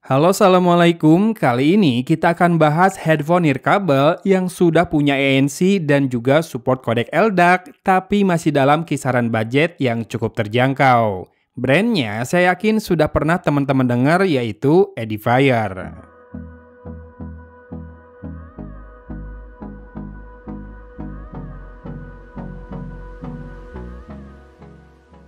Halo, assalamualaikum. Kali ini kita akan bahas headphone nirkabel yang sudah punya ANC dan juga support kodek LDAC, tapi masih dalam kisaran budget yang cukup terjangkau. Brandnya saya yakin sudah pernah teman-teman dengar, yaitu Edifier.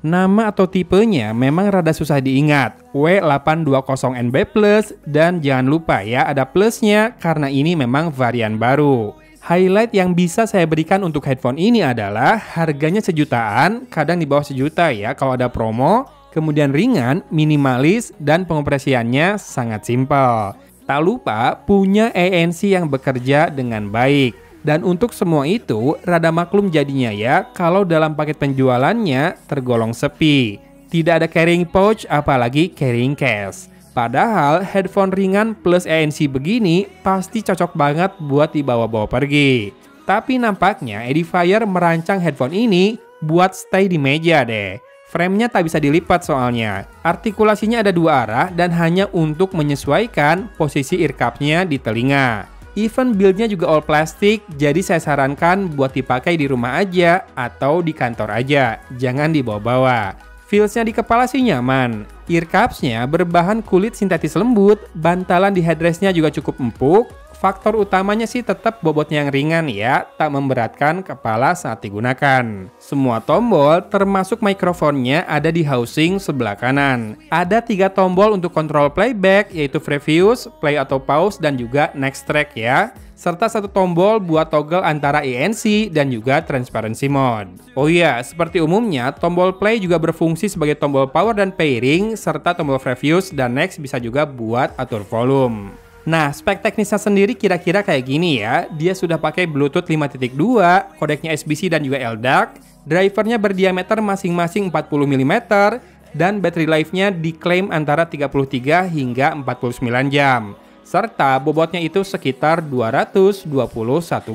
Nama atau tipenya memang rada susah diingat, W820NB Plus, dan jangan lupa ya ada plusnya karena ini memang varian baru. Highlight yang bisa saya berikan untuk headphone ini adalah harganya sejutaan, kadang di bawah sejuta ya kalau ada promo, kemudian ringan, minimalis, dan pengoperasiannya sangat simpel. Tak lupa punya ANC yang bekerja dengan baik. Dan untuk semua itu, rada maklum jadinya ya kalau dalam paket penjualannya tergolong sepi. Tidak ada carrying pouch apalagi carrying case. Padahal headphone ringan plus ANC begini pasti cocok banget buat dibawa-bawa pergi. Tapi nampaknya Edifier merancang headphone ini buat stay di meja deh. Framenya tak bisa dilipat soalnya. Artikulasinya ada dua arah dan hanya untuk menyesuaikan posisi ear cup-nya di telinga. Even build-nya juga all plastik, jadi saya sarankan buat dipakai di rumah aja atau di kantor aja, jangan dibawa-bawa. Feels-nya di kepala sih nyaman. Ear cups-nya berbahan kulit sintetis lembut, bantalan di headrest-nya juga cukup empuk. Faktor utamanya sih tetap bobotnya yang ringan ya, tak memberatkan kepala saat digunakan. Semua tombol termasuk mikrofonnya ada di housing sebelah kanan. Ada 3 tombol untuk kontrol playback yaitu previous, play atau pause, dan juga next track ya. Serta 1 tombol buat toggle antara ANC dan juga transparency mode. Oh iya, seperti umumnya tombol play juga berfungsi sebagai tombol power dan pairing, serta tombol previous dan next bisa juga buat atur volume. Nah, spek teknisnya sendiri kira-kira kayak gini ya. Dia sudah pakai Bluetooth 5.2, kodeknya SBC dan juga LDAC, drivernya berdiameter masing-masing 40 mm, dan battery life-nya diklaim antara 33 hingga 49 jam. Serta bobotnya itu sekitar 221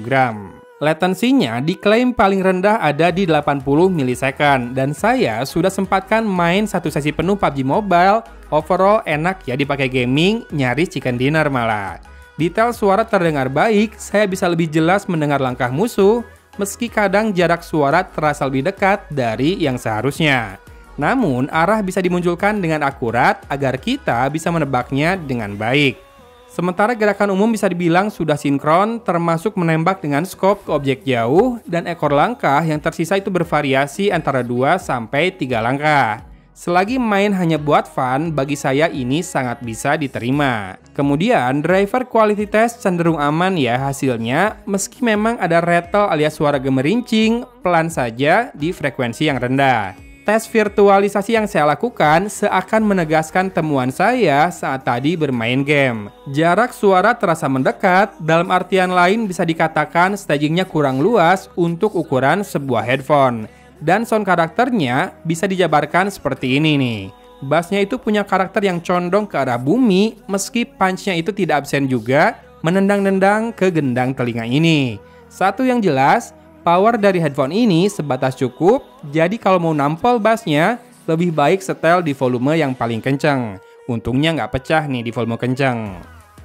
gram. Latensinya diklaim paling rendah ada di 80 milisecond, dan saya sudah sempatkan main 1 sesi penuh PUBG Mobile. Overall enak ya dipakai gaming, nyaris chicken dinner malah. Detail suara terdengar baik, saya bisa lebih jelas mendengar langkah musuh, meski kadang jarak suara terasa lebih dekat dari yang seharusnya. Namun arah bisa dimunculkan dengan akurat agar kita bisa menebaknya dengan baik. Sementara gerakan umum bisa dibilang sudah sinkron, termasuk menembak dengan scope ke objek jauh, dan ekor langkah yang tersisa itu bervariasi antara 2 sampai 3 langkah. Selagi main hanya buat fun, bagi saya ini sangat bisa diterima. Kemudian, driver quality test cenderung aman ya hasilnya, meski memang ada rattle alias suara gemerincing, pelan saja di frekuensi yang rendah. Tes virtualisasi yang saya lakukan seakan menegaskan temuan saya saat tadi bermain game. Jarak suara terasa mendekat, dalam artian lain bisa dikatakan stagingnya kurang luas untuk ukuran sebuah headphone. Dan sound karakternya bisa dijabarkan seperti ini nih. Bassnya itu punya karakter yang condong ke arah bumi, meski punch-nya itu tidak absen juga, menendang-nendang ke gendang telinga ini. Satu yang jelas, power dari headphone ini sebatas cukup, jadi kalau mau nampol bassnya, lebih baik setel di volume yang paling kenceng. Untungnya nggak pecah nih di volume kenceng.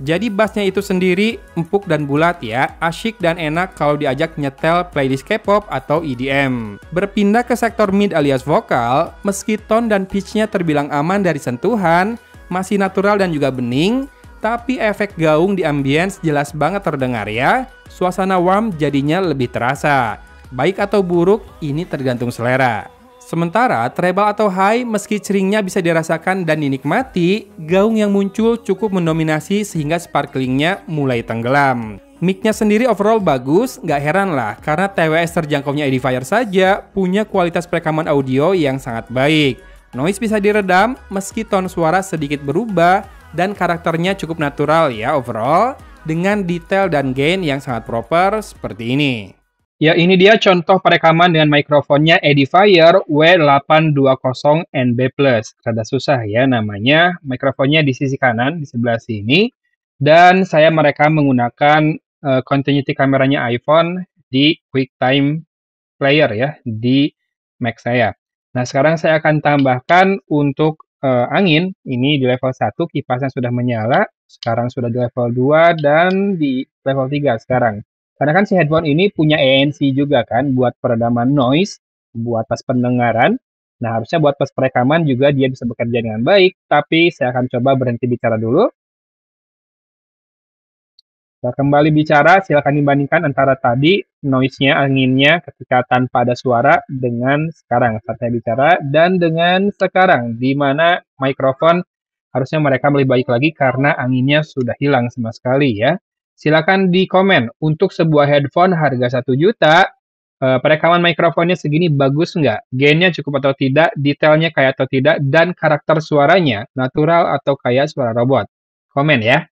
Jadi bassnya itu sendiri empuk dan bulat ya, asyik dan enak kalau diajak nyetel playlist K-pop atau EDM. Berpindah ke sektor mid alias vokal, meski tone dan pitch-nya terbilang aman dari sentuhan, masih natural dan juga bening, tapi efek gaung di ambience jelas banget terdengar ya. Suasana warm jadinya lebih terasa. Baik atau buruk, ini tergantung selera. Sementara treble atau high, meski ceringnya bisa dirasakan dan dinikmati, gaung yang muncul cukup mendominasi sehingga sparklingnya mulai tenggelam. Mic-nya sendiri overall bagus, nggak heran lah karena TWS terjangkaunya Edifier saja punya kualitas perekaman audio yang sangat baik. Noise bisa diredam meski tone suara sedikit berubah dan karakternya cukup natural ya overall, dengan detail dan gain yang sangat proper seperti ini. Ya, ini dia contoh perekaman dengan mikrofonnya Edifier W820NB+. Rada susah ya namanya. Mikrofonnya di sisi kanan, di sebelah sini. Dan saya merekam menggunakan continuity kameranya iPhone di QuickTime Player ya, di Mac saya. Nah, sekarang saya akan tambahkan untuk angin, ini di level 1 kipasnya sudah menyala, sekarang sudah di level 2 dan di level 3 sekarang. Karena kan si headphone ini punya ANC juga kan buat peredaman noise, buat pas pendengaran. Nah, harusnya buat pas perekaman juga dia bisa bekerja dengan baik, tapi saya akan coba berhenti bicara dulu. Nah, kembali bicara, silakan dibandingkan antara tadi noise-nya, anginnya ketika tanpa ada suara dengan sekarang saat saya bicara dan dengan sekarang di mana mikrofon harusnya mereka lebih baik lagi karena anginnya sudah hilang sama sekali ya. Silakan di komen untuk sebuah headphone harga 1 juta, perekaman mikrofonnya segini bagus nggak? Gainnya cukup atau tidak? Detailnya kayak atau tidak? Dan karakter suaranya natural atau kayak suara robot? Komen ya.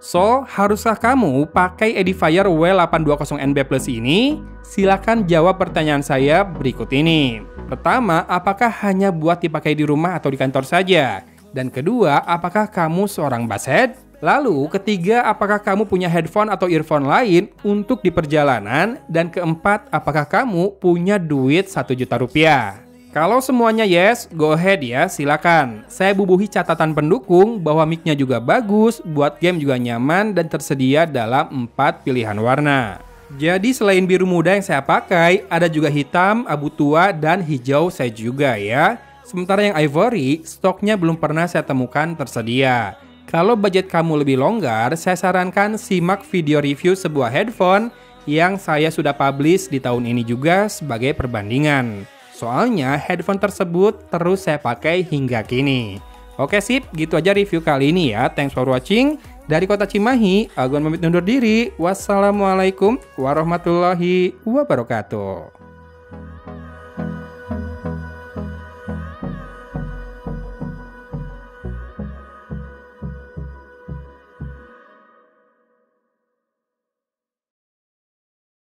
So, haruskah kamu pakai Edifier W820NB Plus ini? Silakan jawab pertanyaan saya berikut ini. Pertama, apakah hanya buat dipakai di rumah atau di kantor saja? Dan kedua, apakah kamu seorang basshead? Lalu, ketiga, apakah kamu punya headphone atau earphone lain untuk di perjalanan? Dan keempat, apakah kamu punya duit 1 juta rupiah? Kalau semuanya yes, go ahead ya, silakan. Saya bubuhi catatan pendukung bahwa mic-nya juga bagus, buat game juga nyaman dan tersedia dalam 4 pilihan warna. Jadi selain biru muda yang saya pakai, ada juga hitam, abu tua, dan hijau saya juga ya. Sementara yang ivory, stoknya belum pernah saya temukan tersedia. Kalau budget kamu lebih longgar, saya sarankan simak video review sebuah headphone yang saya sudah publish di tahun ini juga sebagai perbandingan. Soalnya headphone tersebut terus saya pakai hingga kini. Oke sip, gitu aja review kali ini ya. Thanks for watching. Dari Kota Cimahi, Agun pamit undur diri. Wassalamualaikum warahmatullahi wabarakatuh.